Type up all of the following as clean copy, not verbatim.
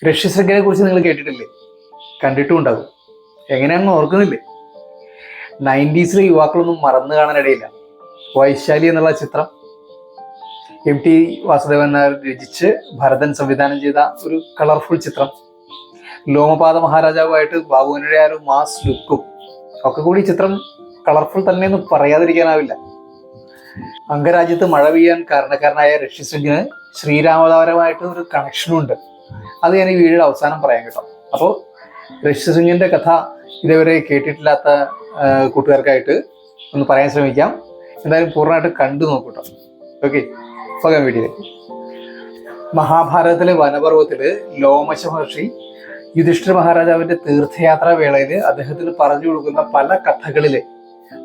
ഋഷ്യശൃംഖനെ കുറിച്ച് നിങ്ങൾ കേട്ടിട്ടില്ലേ? കണ്ടിട്ടും ഉണ്ടാകും. എങ്ങനെയാണെന്ന് ഓർക്കുന്നില്ലേ? 90s യുവാക്കളൊന്നും മറന്നു കാണാനിടയില്ല. വൈശാലി എന്നുള്ള ചിത്രം MT വാസുദേവൻ നായർ രചിച്ച് ഭരതൻ സംവിധാനം ചെയ്ത ഒരു കളർഫുൾ ചിത്രം. ലോമപാത മഹാരാജാവുമായിട്ട് ബാബുവിനുടെ ആ ഒരു മാസ് ലുക്കും ഒക്കെ കൂടി ചിത്രം കളർഫുൾ തന്നെയെന്ന് പറയാതിരിക്കാനാവില്ല. അംഗരാജ്യത്ത് മഴ പെയ്യാൻ കാരണക്കാരനായ ഋഷ്യശൃംഖന് ശ്രീരാമതാപരമായിട്ട് ഒരു കണക്ഷനും ഉണ്ട്. അത് ഞാൻ ഈ വീഡിയോയുടെ അവസാനം പറയാം കേട്ടോ. അപ്പോൾ ഋഷ്യശൃംഖന്റെ കഥ ഇതേവരെ കേട്ടിട്ടില്ലാത്ത കൂട്ടുകാർക്കായിട്ട് ഒന്ന് പറയാൻ ശ്രമിക്കാം. എന്തായാലും പൂർണ്ണമായിട്ട് കണ്ടു നോക്കൂട്ടോ. ഓക്കെ, പോകാം വീഡിയോയിലേക്ക്. മഹാഭാരതത്തിലെ വനപർവ്വത്തില് ലോമശ മഹർഷി യുധിഷ്ഠിര മഹാരാജാവിന്റെ തീർത്ഥയാത്രാ വേളയിൽ അദ്ദേഹത്തിന് പറഞ്ഞു കൊടുക്കുന്ന പല കഥകളിലെ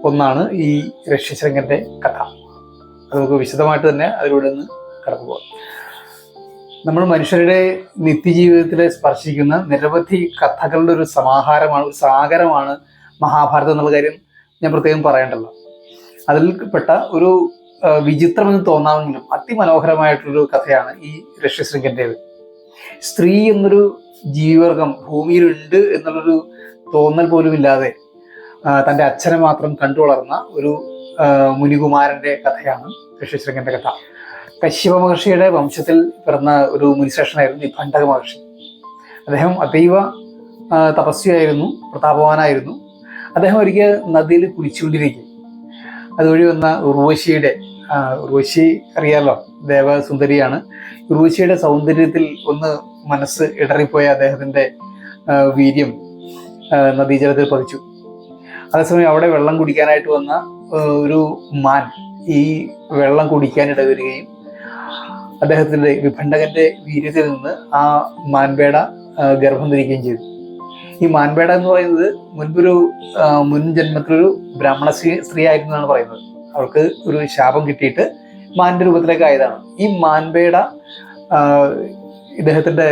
ഒന്നാണ് ഈ ഋഷ്യശൃംഖന്റെ കഥ. അത് നമുക്ക് വിശദമായിട്ട് തന്നെ അതിലൂടെ ഒന്ന് കടന്നു പോകാം. നമ്മൾ മനുഷ്യരുടെ നിത്യജീവിതത്തിലെ സ്പർശിക്കുന്ന നിരവധി കഥകളുടെ ഒരു സമാഹാരമാണ്, ഒരു സാഗരമാണ് മഹാഭാരതം എന്നുള്ള കാര്യം ഞാൻ പ്രത്യേകം പറയേണ്ടല്ലോ. അതിൽപ്പെട്ട ഒരു വിചിത്രമെന്ന് തോന്നാമെങ്കിലും അതിമനോഹരമായിട്ടുള്ളൊരു കഥയാണ് ഈ ഋഷ്യശൃംഖന്റേത്. സ്ത്രീ എന്നൊരു ജീവിവർഗം ഭൂമിയിലുണ്ട് എന്നുള്ളൊരു തോന്നൽ പോലും ഇല്ലാതെ തൻ്റെ അച്ഛനെ മാത്രം കണ്ടു വളർന്ന ഒരു മുനികുമാരന്റെ കഥയാണ് ഋഷ്യശൃംഖന്റെ കഥ. കശ്യപ മഹർഷിയുടെ വംശത്തിൽ പിറന്ന ഒരു മുനിശ്രേഷ്ഠനായിരുന്നു നിഭണ്ഡക മഹർഷി. അദ്ദേഹം അതീവ തപസ്വിയായിരുന്നു, പ്രതാപവാനായിരുന്നു. അദ്ദേഹം ഒരിക്കൽ നദിയിൽ കുളിച്ചുകൊണ്ടിരിക്കും. അതുവഴി വന്ന ഉർവശി അറിയാലോ, ദേവസുന്ദരിയാണ്. ഉർവശിയുടെ സൗന്ദര്യത്തിൽ ഒന്ന് മനസ്സ് ഇടറിപ്പോയ അദ്ദേഹത്തിന്റെ വീര്യം നദീജലത്തിൽ പതിച്ചു. അതേസമയം അവിടെ വെള്ളം കുടിക്കാനായിട്ട് വന്ന ഒരു മാൻ ഈ വെള്ളം കുടിക്കാൻ ഇടവരികയും അദ്ദേഹത്തിന്റെ വിഭണ്ഡകന്റെ വീര്യത്തിൽ നിന്ന് ആ മാൻപേട ഗർഭം ധരിക്കുകയും ചെയ്തു. ഈ മാൻപേട എന്ന് പറയുന്നത് മുൻ ജന്മത്തിലൊരു ബ്രാഹ്മണ സ്ത്രീ ആയിരുന്നു എന്നാണ് പറയുന്നത്. അവൾക്ക് ഒരു ശാപം കിട്ടിയിട്ട് മാന്റെ രൂപത്തിലേക്ക് ആയതാണ്. ഈ മാൻപേട ഇദ്ദേഹത്തിന്റെ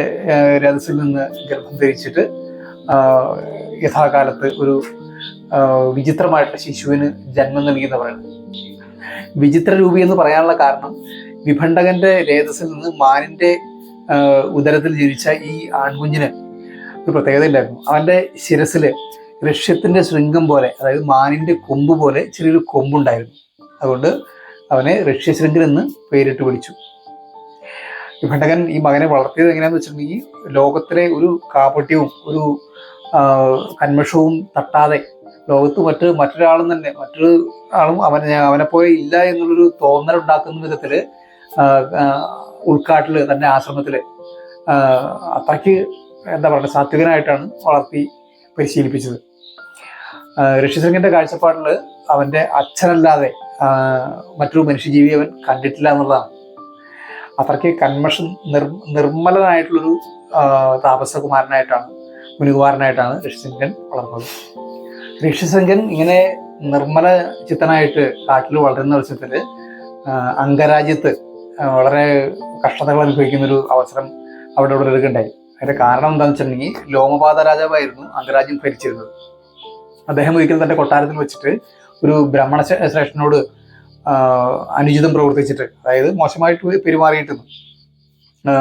രഥസിൽ നിന്ന് ഗർഭം ധരിച്ചിട്ട് യഥാകാലത്ത് ഒരു വിചിത്രമായിട്ടുള്ള ശിശുവിന് ജന്മം നൽകിയെന്ന് പറയുന്നത്. വിചിത്ര രൂപി എന്ന് പറയാനുള്ള കാരണം വിഭണ്ഡകന്റെ രേതസിൽ നിന്ന് മാനിന്റെ ഉദരത്തിൽ ജനിച്ച ഈ ആൺകുഞ്ഞിന് ഒരു പ്രത്യേകത ഉണ്ടായിരുന്നു. അവന്റെ ശിരസില് ഋഷ്യത്തിന്റെ ശൃംഗം പോലെ, അതായത് മാനിന്റെ കൊമ്പ് പോലെ ചെറിയൊരു കൊമ്പുണ്ടായിരുന്നു. അതുകൊണ്ട് അവനെ ഋഷ്യശൃംഖൻ എന്ന് പേരിട്ട് വിളിച്ചു. വിഭണ്ഡകൻ ഈ മകനെ വളർത്തിയത് എങ്ങനെയാന്ന് വെച്ചിട്ടുണ്ടെങ്കിൽ ലോകത്തിലെ ഒരു കാപട്യവും ഒരു കന്മഷവും തട്ടാതെ ലോകത്ത് മറ്റൊരു ആളും അവനെ പോലെ ഇല്ല എന്നുള്ളൊരു തോന്നൽ ഉണ്ടാക്കുന്ന വിധത്തില് ഉൾക്കാട്ടില് തന്റെ ആശ്രമത്തില് അത്രയ്ക്ക് എന്താ പറയുക സാത്വികനായിട്ടാണ് വളർത്തി പരിശീലിപ്പിച്ചത്. ഋഷ്യശൃംഖന്റെ കാഴ്ചപ്പാടില് അവന്റെ അച്ഛനല്ലാതെ മറ്റൊരു മനുഷ്യജീവി അവൻ കണ്ടിട്ടില്ല എന്നുള്ളതാണ്. അത്രയ്ക്ക് കന്മഷം നിർമ്മലനായിട്ടുള്ളൊരു താപസകുമാരനായിട്ടാണ്, മുനികുമാരനായിട്ടാണ് ഋഷ്യശൃംഖൻ വളർന്നത്. ഋഷ്യശൃംഖൻ ഇങ്ങനെ നിർമ്മല ചിത്തനായിട്ട് കാട്ടിൽ വളരുന്ന വർഷത്തില് അംഗരാജ്യത്ത് വളരെ കഷ്ടതകൾ അനുഭവിക്കുന്ന ഒരു അവസരം അവിടെ എടുക്കുകയുണ്ടായി. അതിന്റെ കാരണം എന്താണെന്ന് വെച്ചിട്ടുണ്ടെങ്കിൽ ലോമപാത രാജാവായിരുന്നു അംഗരാജ്യം ഭരിച്ചിരുന്നത്. അദ്ദേഹം ഒരിക്കലും തന്റെ കൊട്ടാരത്തിൽ വെച്ചിട്ട് ഒരു ബ്രാഹ്മണ ശ്രേഷ്ഠനോട് അനുചിതം പ്രവർത്തിച്ചിട്ട്, അതായത് മോശമായിട്ട് പെരുമാറിയിട്ടുണ്ട്.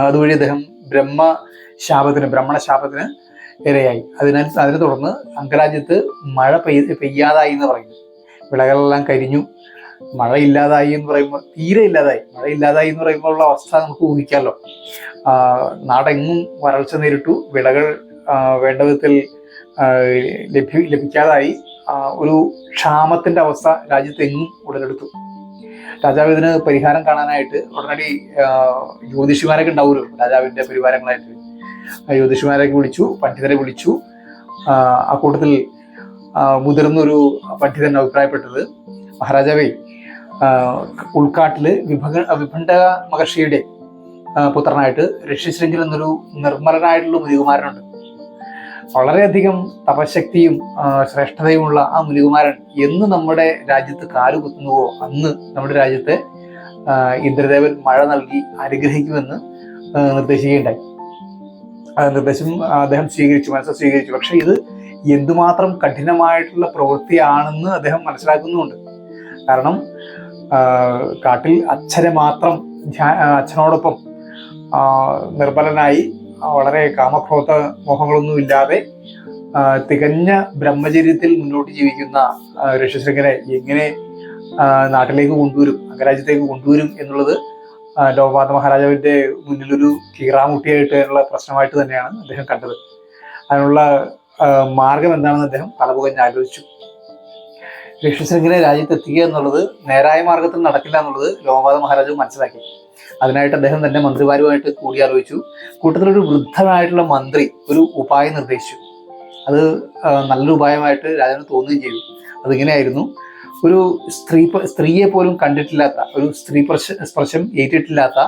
അതുവഴി അദ്ദേഹം ബ്രാഹ്മണ ശാപത്തിന് ഇരയായി. അതിനെ തുടർന്ന് അംഗരാജ്യത്ത് മഴ പെയ്യാതായി എന്ന് പറയുന്നു. വിളകളെല്ലാം കരിഞ്ഞു. മഴയില്ലാതായി എന്ന് പറയുമ്പോൾ മഴയില്ലാതായി എന്ന് പറയുമ്പോൾ ഉള്ള അവസ്ഥ നമുക്ക് ഊഹിക്കാമല്ലോ. നാടെങ്ങും വരൾച്ച നേരിട്ടു. വിളകൾ വേണ്ട വിധത്തിൽ ലഭിക്കാതായി. ഒരു ക്ഷാമത്തിന്റെ അവസ്ഥ രാജ്യത്തെങ്ങും ഉടലെടുത്തു. രാജാവ് ഇതിന് പരിഹാരം കാണാനായിട്ട് ഉടനടി ജ്യോതിഷിമാരൊക്കെ ഉണ്ടാവുമല്ലോ രാജാവിന്റെ പരിവാരങ്ങളായിട്ട്. ജ്യോതിഷിമാരൊക്കെ വിളിച്ചു, പണ്ഡിതരെ വിളിച്ചു. ആ കൂട്ടത്തിൽ മുതിർന്നൊരു പണ്ഡിതൻ അഭിപ്രായപ്പെട്ടത്, മഹാരാജാവേ, ഉൾക്കാട്ടില് വിഭണ്ഡക മഹർഷിയുടെ പുത്രനായിട്ട് ഋഷ്യശൃംഖൻ എന്നൊരു നിർമ്മലനായിട്ടുള്ള മുനികുമാരനുണ്ട്. വളരെയധികം തപശക്തിയും ശ്രേഷ്ഠതയുമുള്ള ആ മുനികുമാരൻ എന്ന് നമ്മുടെ രാജ്യത്ത് കാലുകുത്തുന്നുവോ അന്ന് നമ്മുടെ രാജ്യത്തെ ഇന്ദ്രദേവൻ മഴ നൽകി അനുഗ്രഹിക്കുമെന്ന് നിർദ്ദേശിക്കുകയുണ്ടായി. നിർദ്ദേശം അദ്ദേഹം മനസ്സ് സ്വീകരിച്ചു. പക്ഷെ ഇത് എന്തുമാത്രം കഠിനമായിട്ടുള്ള പ്രവൃത്തിയാണെന്ന് അദ്ദേഹം മനസ്സിലാക്കുന്നുമുണ്ട്. കാരണം കാട്ടിൽ അച്ഛനോടൊപ്പം നിർബലനായി വളരെ കാമക്രോധ മോഹങ്ങളൊന്നും ഇല്ലാതെ തികഞ്ഞ ബ്രഹ്മചര്യത്തിൽ മുന്നോട്ട് ജീവിക്കുന്ന ഋഷ്യശൃംഖനെ എങ്ങനെ നാട്ടിലേക്ക് കൊണ്ടുവരും, അംഗരാജ്യത്തേക്ക് കൊണ്ടുവരും എന്നുള്ളത് ലോകമാത മഹാരാജാവിന്റെ മുന്നിലൊരു കീറാമുട്ടിയായിട്ടുള്ള പ്രശ്നമായിട്ട് തന്നെയാണ് അദ്ദേഹം കണ്ടത്. അതിനുള്ള മാർഗം എന്താണെന്ന് അദ്ദേഹം തലപുകഞ്ഞ് ആലോചിച്ചു. ഋഷ്യശൃംഖനെ രാജ്യത്ത് എത്തിക്കുക എന്നുള്ളത് നേരായ മാർഗത്തിൽ നടക്കില്ല എന്നുള്ളത് ലോകമാത മഹാരാജാവ് മനസ്സിലാക്കി. അതിനായിട്ട് അദ്ദേഹം തന്റെ മന്ത്രിമാരുമായിട്ട് കൂടിയാലോചിച്ചു. കൂട്ടത്തിലൊരു വൃദ്ധനായിട്ടുള്ള മന്ത്രി ഒരു ഉപായം നിർദ്ദേശിച്ചു. അത് നല്ലൊരു ഉപായമായിട്ട് രാജാവിന് തോന്നുകയും ചെയ്തു. അതിങ്ങനെയായിരുന്നു: ഒരു സ്ത്രീയെ പോലും കണ്ടിട്ടില്ലാത്ത, ഒരു സ്ത്രീ സ്പർശം ഏറ്റിട്ടില്ലാത്ത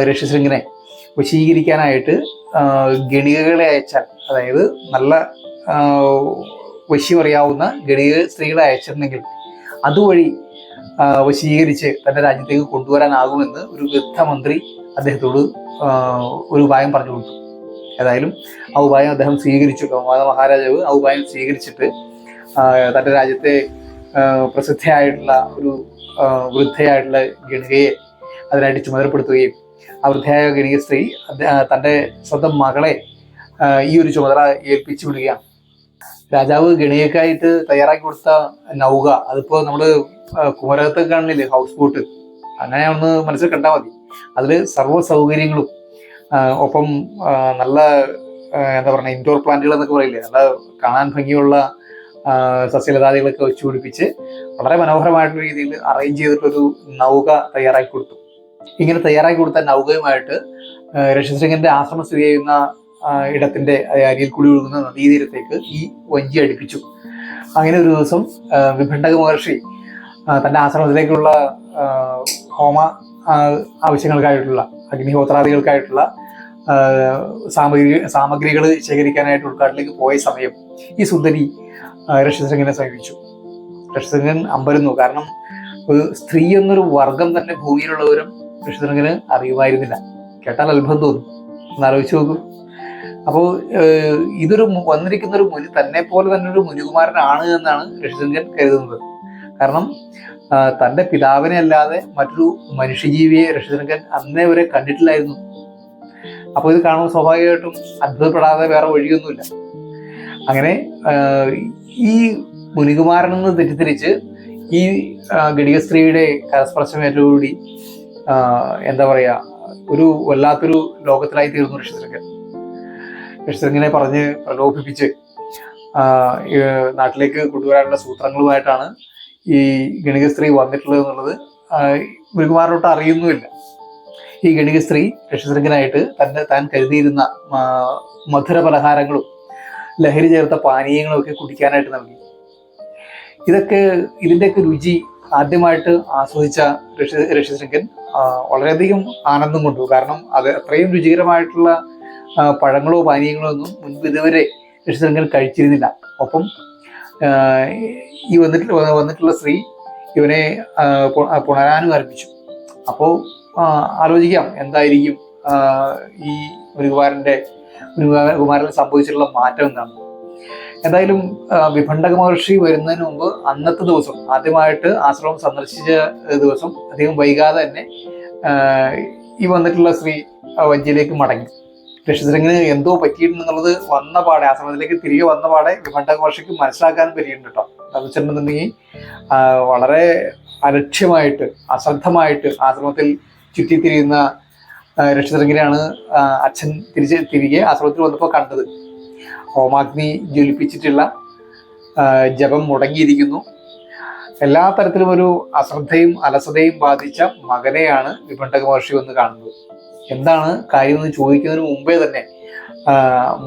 ഋഷ്യശൃംഖനെ വശീകരിക്കാനായിട്ട് ഗണികകളെ അയച്ചാൽ, അതായത് നല്ല വശ്യം അറിയാവുന്ന ഗണിക സ്ത്രീകളെ അയച്ചിരുന്നെങ്കിൽ അതുവഴി വശീകരിച്ച് തന്റെ രാജ്യത്തേക്ക് കൊണ്ടുവരാനാകുമെന്ന് ഒരു വൃദ്ധ മന്ത്രി അദ്ദേഹത്തോട് ഒരു ഉപായം പറഞ്ഞു കൊടുത്തു. ഏതായാലും ആ ഉപായം അദ്ദേഹം സ്വീകരിച്ചു. ലോകമാത മഹാരാജാവ് ആ ഉപായം സ്വീകരിച്ചിട്ട് തന്റെ രാജ്യത്തെ പ്രസിദ്ധയായിട്ടുള്ള ഒരു വൃദ്ധയായിട്ടുള്ള ഗണികയെ അതിനായിട്ട് ചുമതലപ്പെടുത്തുകയും ആ വൃദ്ധയായ ഗണിക സ്ത്രീ തൻ്റെ സ്വന്തം മകളെ ഈ ഒരു ചുമതല ഏൽപ്പിച്ചു വിടുകയാണ്. രാജാവ് ഗണികക്കായിട്ട് തയ്യാറാക്കി കൊടുത്ത നൗക, അതിപ്പോ നമ്മള് കുമരകത്തൊക്കെ കാണില്ലേ, ഹൗസ് ബോട്ട്, അങ്ങനെ ഒന്ന് മനസ്സിൽ കണ്ടാൽ മതി. അതിൽ സർവ്വ സൗകര്യങ്ങളും ഒപ്പം നല്ല എന്താ പറയുക, ഇൻഡോർ പ്ലാന്റുകൾ എന്നൊക്കെ പറയില്ലേ, നല്ല കാണാൻ ഭംഗിയുള്ള സസ്യലതാദികളൊക്കെ വെച്ച് പിടിപ്പിച്ച് വളരെ മനോഹരമായിട്ടുള്ള രീതിയിൽ അറേഞ്ച് ചെയ്തിട്ടൊരു നൗക തയ്യാറാക്കി കൊടുത്തു. ഇങ്ങനെ തയ്യാറാക്കി കൊടുത്ത നൗകയുമായിട്ട് ഋഷ്യശൃംഖന്റെ ആശ്രമം സ്ഥിതി ചെയ്യുന്ന ഇടത്തിന്റെ അരിയിൽ കൂടി ഒഴുകുന്ന നദീതീരത്തേക്ക് ഈ വഞ്ചി അടുപ്പിച്ചു. അങ്ങനെ ഒരു ദിവസം വിഭണ്ഡക മഹർഷി തന്റെ ആശ്രമത്തിലേക്കുള്ള ഹോമ ആവശ്യങ്ങൾക്കായിട്ടുള്ള, അഗ്നിഹോത്രാദികൾക്കായിട്ടുള്ള സാമഗ്രികൾ ശേഖരിക്കാനായിട്ട് ഉൾക്കാട്ടിലേക്ക് പോയ സമയം ഈ സുന്ദരി ഋഷ്യശൃംഖനെ സമീപിച്ചു. ഋഷ്യശൃംഖൻ അമ്പരുന്നു. കാരണം ഒരു സ്ത്രീ എന്നൊരു വർഗം തന്നെ ഭൂമിയിലുള്ളവരും ഋഷ്യശൃംഖന് അറിയുമായിരുന്നില്ല. കേട്ടാൽ അത്ഭുതം തോന്നും, എന്നാലോചിച്ച് നോക്കൂ. അപ്പോൾ ഇതൊരു വന്നിരിക്കുന്ന ഒരു മുനി, തന്നെ പോലെ തന്നെ ഒരു മുനികുമാരനാണ് എന്നാണ് ഋഷ്യശൃംഖൻ കരുതുന്നത്. കാരണം തൻ്റെ പിതാവിനെ അല്ലാതെ മറ്റൊരു മനുഷ്യജീവിയെ ഋഷ്യശൃംഖൻ അന്നേ വരെ കണ്ടിട്ടില്ലായിരുന്നു. അപ്പോൾ ഇത് കാണുമ്പോൾ സ്വാഭാവികമായിട്ടും അത്ഭുതപ്പെടാതെ വേറെ വഴിയൊന്നുമില്ല. അങ്ങനെ ഈ മുനികുമാരനെന്ന് തെറ്റിദ്ധരിച്ച് ഈ ഗണിക സ്ത്രീയുടെ കരസ്പർശമേറ്റോടുകൂടി എന്താ പറയുക, ഒരു വല്ലാത്തൊരു ലോകത്തിലായി തീർന്നു ഋഷ്യശൃംഖൻ. ഋഷ്യശൃംഖനെ പറഞ്ഞ് പ്രലോഭിപ്പിച്ച് നാട്ടിലേക്ക് കൊണ്ടുവരാനുള്ള സൂത്രങ്ങളുമായിട്ടാണ് ഈ ഗണിക സ്ത്രീ വന്നിട്ടുള്ളത് എന്നുള്ളത് മുനികുമാരനോട്ട് അറിയുന്നുമില്ല. ഈ ഗണിക സ്ത്രീ ഋഷ്യശൃംഖനായിട്ട് താൻ കരുതിയിരുന്ന മധുര പലഹാരങ്ങളും ലഹരി ചേർത്ത പാനീയങ്ങളും ഒക്കെ കുടിക്കാനായിട്ട് നൽകി. ഇതിൻ്റെയൊക്കെ രുചി ആദ്യമായിട്ട് ആസ്വദിച്ച ഋഷ്യശൃംഖൻ വളരെയധികം ആനന്ദം കൊണ്ടു. കാരണം അത് അത്രയും രുചികരമായിട്ടുള്ള പഴങ്ങളോ പാനീയങ്ങളോ ഒന്നും മുൻപ് ഇതുവരെ ഋഷ്യശൃംഖൻ കഴിച്ചിരുന്നില്ല. ഒപ്പം ഈ വന്നിട്ടുള്ള സ്ത്രീ ഇവനെ പുണരാനും ആരംഭിച്ചു. അപ്പോൾ ആലോചിക്കാം എന്തായിരിക്കും ഈ മുനികുമാരന് സംഭവിച്ചിട്ടുള്ള മാറ്റം എന്താണ്. എന്തായാലും വിഭണ്ഡക മഹർഷി വരുന്നതിന് മുമ്പ് അന്നത്തെ ദിവസം, ആദ്യമായിട്ട് ആശ്രമം സന്ദർശിച്ച ദിവസം അധികം വൈകാതെ തന്നെ ഈ വന്നിട്ടുള്ള സ്ത്രീ വഞ്ചിയിലേക്ക് മടങ്ങി. ഋഷ്യശൃംഖന് എന്തോ പറ്റിയിട്ടുണ്ടെന്നുള്ളത് വന്ന പാടെ, ആശ്രമത്തിലേക്ക് തിരികെ വന്ന പാടെ വിഭണ്ഡക മഹർഷിക്ക് മനസ്സിലാക്കാൻ പറ്റിയിട്ടുണ്ട് കേട്ടോ. എന്ന് വെച്ചിട്ടുണ്ടെന്നുണ്ടെങ്കിൽ വളരെ അലക്ഷ്യമായിട്ട്, അശ്രദ്ധമായിട്ട് ആശ്രമത്തിൽ ചുറ്റിത്തിരിയുന്ന ഋഷ്യശൃംഖനെയാണ് അച്ഛൻ തിരികെ ആശ്രമത്തിൽ വന്നപ്പോൾ കണ്ടത്. ഹോമാഗ്നി ജ്വലിപ്പിച്ചിട്ടുള്ള, ജപം മുടങ്ങിയിരിക്കുന്നു. എല്ലാ തരത്തിലും ഒരു അശ്രദ്ധയും അലസതയും ബാധിച്ച മകനെയാണ് വിഭണ്ഡക മഹർഷി വന്ന് കാണുന്നത്. എന്താണ് കാര്യം എന്ന് ചോദിക്കുന്നതിന് മുമ്പേ തന്നെ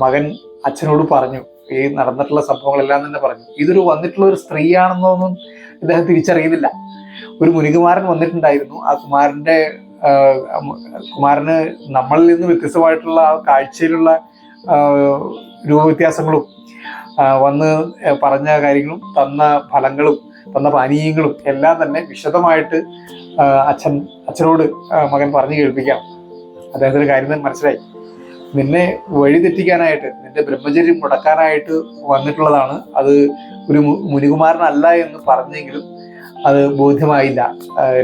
മകൻ അച്ഛനോട് പറഞ്ഞു, ഈ നടന്നിട്ടുള്ള സംഭവങ്ങളെല്ലാം തന്നെ പറഞ്ഞു. ഇതൊരു വന്നിട്ടുള്ള ഒരു സ്ത്രീയാണെന്നൊന്നും ഇദ്ദേഹം തിരിച്ചറിയുന്നില്ല. ഒരു മുനികുമാരൻ വന്നിട്ടുണ്ടായിരുന്നു. ആ കുമാരന് നമ്മളിൽ നിന്ന് വ്യത്യസ്തമായിട്ടുള്ള കാഴ്ചയിലുള്ള രൂപവ്യത്യാസങ്ങളും വന്ന് പറഞ്ഞ കാര്യങ്ങളും തന്ന ഫലങ്ങളും തന്ന പാനീയങ്ങളും എല്ലാം തന്നെ വിശദമായിട്ട് അച്ഛനോട് മകൻ പറഞ്ഞു കേൾപ്പിക്കാം. അദ്ദേഹത്തിന് കാര്യം മനസ്സിലായി. നിന്നെ വഴിതെറ്റിക്കാനായിട്ട്, നിന്റെ ബ്രഹ്മചര്യം മുടക്കാനായിട്ട് വന്നിട്ടുള്ളതാണ്. അത് ഒരു മുനികുമാരനല്ല എന്ന് പറഞ്ഞെങ്കിലും അത് ബോധ്യമായില്ല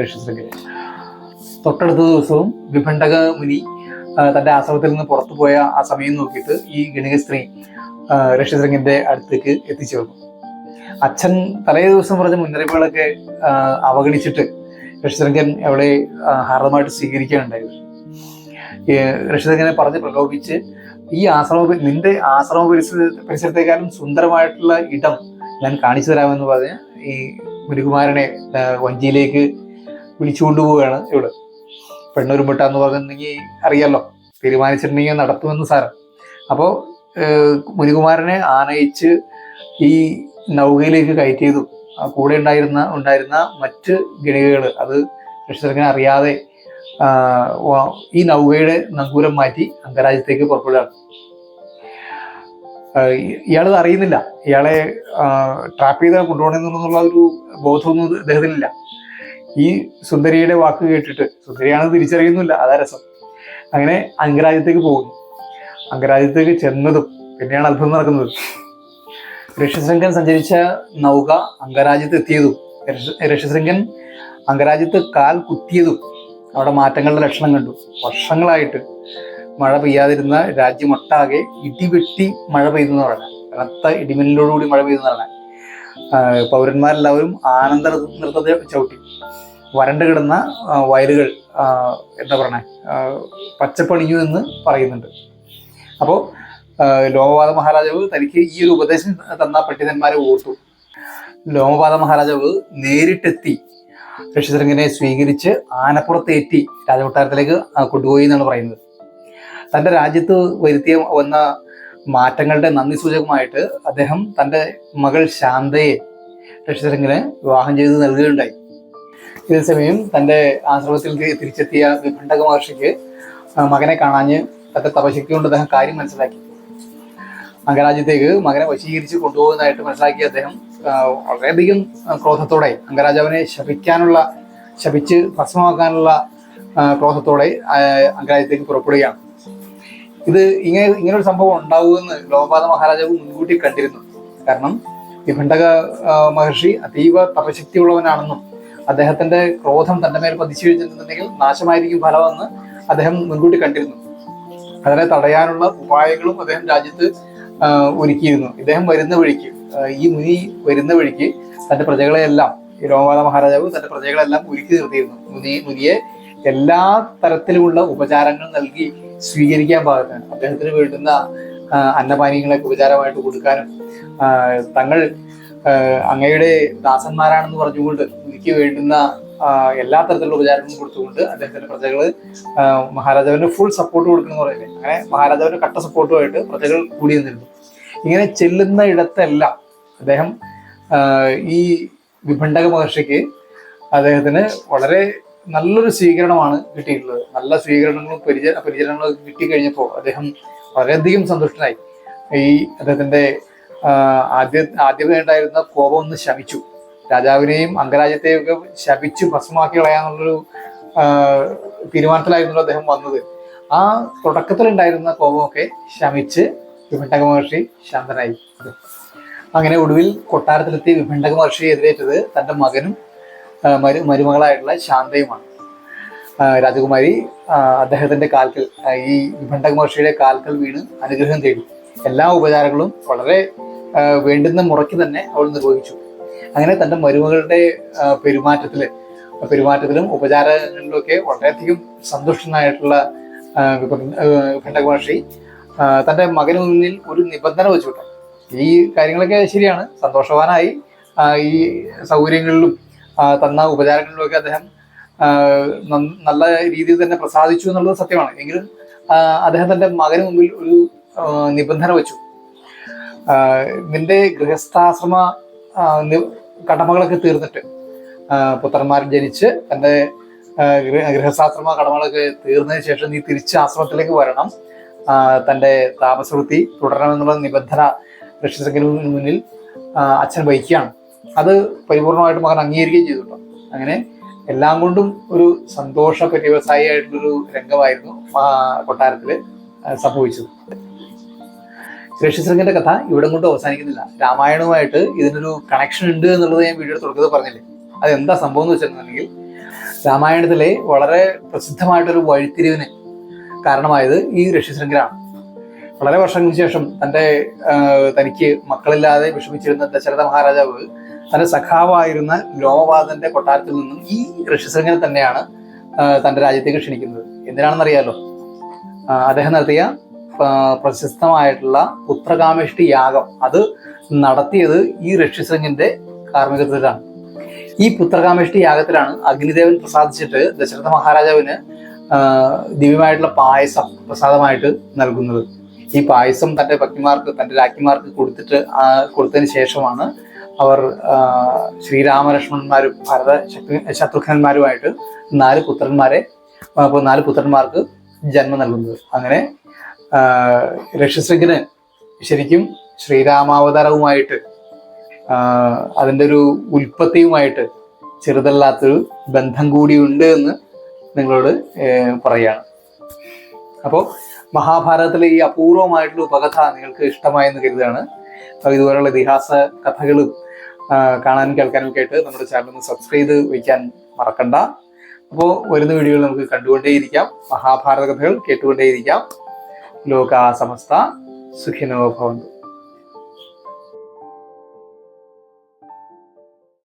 ഋഷ്യശൃംഖന്. തൊട്ടടുത്ത ദിവസവും വിഭണ്ഡക മുനി തൻ്റെ ആശ്രമത്തിൽ നിന്ന് പുറത്തു പോയ ആ സമയം നോക്കിയിട്ട് ഈ ഗണിക സ്ത്രീ ഋഷ്യശൃംഗന്റെ അടുത്തേക്ക് എത്തിച്ചേർന്നു. അച്ഛൻ തലേ ദിവസം പറഞ്ഞ മുന്നറിയിപ്പുകളൊക്കെ അവഗണിച്ചിട്ട് ഋഷ്യശൃംഗൻ അവളെ ഹാർദമായിട്ട് സ്വീകരിക്കുകയുണ്ടായത്. ഋഷ്യശൃംഗനെ പറഞ്ഞ് പ്രലോഭിച്ച് നിന്റെ ആശ്രമ പരിസരത്തെക്കാളും സുന്ദരമായിട്ടുള്ള ഇടം ഞാൻ കാണിച്ചു തരാമെന്ന് പറഞ്ഞ് ഈ മുനികുമാരനെ വഞ്ചിയിലേക്ക് വിളിച്ചുകൊണ്ടുപോവുകയാണ് ഇവള്. പെണ്ണൊരുമ്പെട്ടാന്ന് പറഞ്ഞിട്ടുണ്ടെങ്കിൽ അറിയാലോ, തീരുമാനിച്ചിട്ടുണ്ടെങ്കിൽ നടത്തുമെന്ന് സാരം. അപ്പോൾ മുനികുമാരനെ ആനയിച്ച് ഈ നൗകയിലേക്ക് കയറ്റിയതും കൂടെ ഉണ്ടായിരുന്ന മറ്റ് ഗണികകൾ അത് ഋഷ്യശൃംഗനെ അറിയാതെ ഈ നൗകയുടെ നങ്കൂരം മാറ്റി അംഗരാജ്യത്തേക്ക് പുറപ്പെടുകയാണ്. ഇയാളത് അറിയുന്നില്ല, ഇയാളെ ട്രാപ്പ് ചെയ്ത് കൊണ്ടുപോകണമെന്നുള്ള ഒരു ബോധമൊന്നും അദ്ദേഹത്തിനില്ല. ഈ സുന്ദരിയുടെ വാക്ക് കേട്ടിട്ട്, സുന്ദരിയാണെന്ന് തിരിച്ചറിയുന്നില്ല, അതാ രസം. അങ്ങനെ അംഗരാജ്യത്തേക്ക് പോകുന്നു. അംഗരാജ്യത്തേക്ക് ചെന്നതും പിന്നെയാണ് അത്ഭുതം നടക്കുന്നത്. ഋഷ്യശൃംഗൻ സഞ്ചരിച്ച നൗക അംഗരാജ്യത്ത് എത്തിയതും ഋഷ്യശൃംഗൻ അംഗരാജ്യത്ത് കാൽ കുത്തിയതും അവിടെ മാറ്റങ്ങളുടെ ലക്ഷണം കണ്ടു. വർഷങ്ങളായിട്ട് മഴ പെയ്യാതിരുന്ന രാജ്യമൊട്ടാകെ ഇടിവെട്ടി മഴ പെയ്തെന്ന് പറഞ്ഞാൽ, കനത്ത ഇടിമിന്നലോടുകൂടി മഴ പെയ്തെന്ന് പറഞ്ഞാൽ പൗരന്മാരെല്ലാവരും ആനന്ദ നൃത്തത്തെ ചവിട്ടി. വരണ്ടു കിടന്ന വയലുകൾ എന്താ പറയണേ പച്ചപ്പണിഞ്ഞു എന്ന് പറയുന്നുണ്ട്. അപ്പോൾ ലോമപാത മഹാരാജാവ് തനിക്ക് ഈ ഒരു ഉപദേശം തന്ന പണ്ഡിതന്മാരെ ഓർത്തു. ലോമപാത മഹാരാജാവ് നേരിട്ടെത്തി ഋഷ്യശൃംഗനെ സ്വീകരിച്ച് ആനപ്പുറത്തേറ്റി രാജകൊട്ടാരത്തിലേക്ക് കൊണ്ടുപോയി എന്നാണ് പറയുന്നത്. തൻ്റെ രാജ്യത്ത് വന്ന മാറ്റങ്ങളുടെ നന്ദി സൂചകമായിട്ട് അദ്ദേഹം തൻ്റെ മകൾ ശാന്തയെ ഋഷ്യശൃംഗന് വിവാഹം ചെയ്ത് നൽകുകയുണ്ടായി. ഇതേ സമയം തൻ്റെ ആശ്രമത്തിൽ തിരിച്ചെത്തിയ വിഭണ്ഡക മഹർഷിക്ക് മകനെ കാണാഞ്ഞ് തൻ്റെ തപശക്തി കൊണ്ട് അദ്ദേഹം കാര്യം മനസ്സിലാക്കി. അംഗരാജ്യത്തേക്ക് മകനെ വശീകരിച്ച് കൊണ്ടുപോകുന്നതായിട്ട് മനസ്സിലാക്കിയ അദ്ദേഹം വളരെയധികം ക്രോധത്തോടെ അംഗരാജാവിനെ ശപിച്ച് ഭസ്മമാക്കാനുള്ള ക്രോധത്തോടെ അംഗരാജ്യത്തേക്ക് പുറപ്പെടുകയാണ്. ഇത് ഇങ്ങനൊരു സംഭവം ഉണ്ടാവുമെന്ന് ലോമപാത മഹാരാജാവ് മുൻകൂട്ടി കണ്ടിരുന്നു. കാരണം വിഭണ്ഡക മഹർഷി അതീവ തപശക്തിയുള്ളവനാണെന്നും അദ്ദേഹത്തിന്റെ ക്രോധം തന്റെ മേൽ പതിച്ചു കഴിഞ്ഞിട്ടുണ്ടെങ്കിൽ നാശമായിരിക്കും ഫലമെന്ന് അദ്ദേഹം മുൻകൂട്ടി കണ്ടിരുന്നു. അതിനെ തടയാനുള്ള ഉപായങ്ങളും അദ്ദേഹം രാജ്യത്ത് ഒരുക്കിയിരുന്നു. ഇദ്ദേഹം ഈ മുനി വരുന്ന വഴിക്ക് തന്റെ പ്രജകളെയെല്ലാം, ഈ ലോമപാത മഹാരാജാവ് തന്റെ പ്രജകളെല്ലാം ഒരുക്കി നിർത്തിയിരുന്നു. മുനിയെ എല്ലാ തരത്തിലുമുള്ള ഉപചാരങ്ങൾ നൽകി സ്വീകരിക്കാൻ പാകത്തിന് അദ്ദേഹത്തിന് വേണ്ടുന്ന അന്നപാനീയങ്ങളൊക്കെ ഉപചാരമായിട്ട് കൊടുക്കാനും തങ്ങൾ അങ്ങയുടെ ദാസന്മാരാണെന്ന് പറഞ്ഞുകൊണ്ട് മുനിക്ക് വേണ്ടുന്ന എല്ലാ തരത്തിലുള്ള ഉപചാരങ്ങളും കൊടുത്തുകൊണ്ട് അദ്ദേഹത്തിന്റെ പ്രജകള് മഹാരാജാവിന് ഫുൾ സപ്പോർട്ട് കൊടുക്കണം പറയില്ലേ, അങ്ങനെ മഹാരാജാവിന് കട്ട സപ്പോർട്ടുമായിട്ട് പ്രജകൾ കൂടി നിന്നിരുന്നു. ഇങ്ങനെ ചെല്ലുന്ന ഇടത്തെല്ലാം അദ്ദേഹം ഈ വിഭണ്ഡക മഹർഷിക്ക് അദ്ദേഹത്തിന് വളരെ നല്ലൊരു സ്വീകരണമാണ് കിട്ടിയിട്ടുള്ളത്. നല്ല സ്വീകരണങ്ങളും പരിചരണങ്ങളും കിട്ടിക്കഴിഞ്ഞപ്പോൾ അദ്ദേഹം വളരെയധികം സന്തുഷ്ടനായി. ഈ അദ്ദേഹത്തിന്റെ ആദ്യമേ ഉണ്ടായിരുന്ന കോപം ഒന്ന് ശമിച്ചു. രാജാവിനെയും അംഗരാജ്യത്തെയും ഒക്കെ ശപിച്ചു ഭസ്മമാക്കി കളയാന്നുള്ളൊരു തീരുമാനത്തിലായിരുന്നല്ലോ അദ്ദേഹം വന്നത്. ആ തുടക്കത്തിലുണ്ടായിരുന്ന കോപമൊക്കെ ശമിച്ച് വിഭണ്ഡക മഹർഷി ശാന്തനായി. അങ്ങനെ ഒടുവിൽ കൊട്ടാരത്തിലെത്തി വിഭണ്ഡക മഹർഷിയെ എതിരേറ്റത് തൻ്റെ മകനും മരുമകളായിട്ടുള്ള ശാന്തയുമാണ്. രാജകുമാരി അദ്ദേഹത്തിന്റെ കാൽക്കൽ, ഈ വിഭണ്ഡക മഹർഷിയുടെ കാൽക്കൽ വീണ് അനുഗ്രഹം തേടി. എല്ലാ ഉപചാരങ്ങളും വളരെ വേണ്ടുന്ന മുറയ്ക്ക് തന്നെ അവൾ നിർവഹിച്ചു. അങ്ങനെ തൻ്റെ മരുമകളുടെ പെരുമാറ്റത്തിലും ഉപചാരങ്ങളിലും ഒക്കെ വളരെയധികം സന്തുഷ്ടനായിട്ടുള്ള വിഭണ്ഡക മഹർഷി തൻ്റെ മകന് മുന്നിൽ ഒരു നിബന്ധന വെച്ചു കിട്ടും. ഈ കാര്യങ്ങളൊക്കെ ശരിയാണ്, സന്തോഷവാനായി. ഈ സൗകര്യങ്ങളിലും തന്ന ഉപചാരങ്ങളിലുമൊക്കെ അദ്ദേഹം നല്ല രീതിയിൽ തന്നെ പ്രസാദിച്ചു എന്നുള്ളത് സത്യമാണ്. എങ്കിലും അദ്ദേഹം തൻ്റെ മകന് മുമ്പിൽ ഒരു നിബന്ധന വെച്ചു. നിന്റെ ഗൃഹസ്ഥാശ്രമ കടമകളൊക്കെ തീർന്നിട്ട്, പുത്രന്മാർ ജനിച്ച് തൻ്റെ ഗൃഹസ്ഥാശ്രമ കടമകളൊക്കെ തീർന്നതിന് ശേഷം നീ തിരിച്ച് ആശ്രമത്തിലേക്ക് വരണം, തൻ്റെ താമസവൃത്തി തുടരണമെന്നുള്ള നിബന്ധന ഋഷ്യശൃംഗന് മുന്നിൽ അച്ഛൻ വഹിക്കുകയാണ്. അത് പരിപൂർണമായിട്ട് മകൻ അംഗീകരിക്കുകയും ചെയ്തിട്ടുണ്ട്. അങ്ങനെ എല്ലാം കൊണ്ടും ഒരു സന്തോഷ പര്യവസായിയായിട്ടുള്ളൊരു രംഗമായിരുന്നു കൊട്ടാരത്തിൽ സംഭവിച്ചത്. ഋഷ്യശൃംഗന്റെ കഥ ഇവിടം കൊണ്ട് അവസാനിക്കുന്നില്ല. രാമായണവുമായിട്ട് ഇതിനൊരു കണക്ഷൻ ഉണ്ട് എന്നുള്ളത് ഞാൻ വീഡിയോ തുടക്കത്തിൽ പറഞ്ഞില്ലേ. അതെന്താ സംഭവം എന്ന് വെച്ചിട്ടുണ്ടെങ്കിൽ, രാമായണത്തിലെ വളരെ പ്രസിദ്ധമായിട്ടൊരു വഴിത്തിരിവിന് കാരണമായത് ഈ ഋഷ്യശൃംഖനാണ്. വളരെ വർഷങ്ങൾക്ക് ശേഷം തനിക്ക് മക്കളില്ലാതെ വിഷമിച്ചിരുന്ന ദശരഥ മഹാരാജാവ് തന്റെ സഖാവായിരുന്ന ലോമപാദന്റെ കൊട്ടാരത്തിൽ നിന്നും ഈ ഋഷ്യശൃംഖനെ തന്നെയാണ് തന്റെ രാജ്യത്തേക്ക് ക്ഷണിക്കുന്നത്. എന്തിനാണെന്നറിയാലോ? അദ്ദേഹം നടത്തിയ പ്രശസ്തമായിട്ടുള്ള പുത്രകാമേഷ്ടി യാഗം അത് നടത്തിയത് ഈ ഋഷ്യശൃംഖന്റെ കാർമ്മികത്വത്തിലാണ്. ഈ പുത്രകാമേഷ്ടി യാഗത്തിലാണ് അഗ്നിദേവൻ പ്രസാദിച്ചിട്ട് ദശരഥ മഹാരാജാവിന് ദിവ്യമായിട്ടുള്ള പായസം പ്രസാദമായിട്ട് നൽകുന്നത്. ഈ പായസം തന്റെ ഭക്തിമാർക്ക്, തന്റെ രാജ്ഞിമാർക്ക് കൊടുത്തതിന് ശേഷമാണ് അവർ ശ്രീരാമലക്ഷ്മണന്മാരും ഭരത ശത്രുഘ്നന്മാരുമായിട്ട് 4 പുത്രന്മാർക്ക് ജന്മം നൽകുന്നത്. അങ്ങനെ ഋഷ്യശൃംഖന് ശരിക്കും ശ്രീരാമാവതാരവുമായിട്ട് അതിൻ്റെ ഒരു ഉൽപ്പത്തിയുമായിട്ട് ചെറുതല്ലാത്തൊരു ബന്ധം കൂടിയുണ്ട് എന്ന് നിങ്ങളോട് പറയുകയാണ്. അപ്പോൾ മഹാഭാരതത്തിലെ ഈ അപൂർവമായിട്ടുള്ള ഉപകഥ നിങ്ങൾക്ക് ഇഷ്ടമായെന്ന് കരുതുകയാണ്. ഇതുപോലുള്ള ഇതിഹാസ കഥകളും കാണാനും കേൾക്കാനും ഒക്കെ ആയിട്ട് നമ്മുടെ ചാനൽ ഒന്ന് സബ്സ്ക്രൈബ് ചെയ്ത് വയ്ക്കാൻ മറക്കണ്ട. അപ്പോൾ വരുന്ന വീഡിയോകൾ നമുക്ക് കണ്ടുകൊണ്ടേയിരിക്കാം, മഹാഭാരത കഥകൾ കേട്ടുകൊണ്ടേയിരിക്കാം. ലോകാ സമസ്ത സുഖിനോ ഭവന്തു.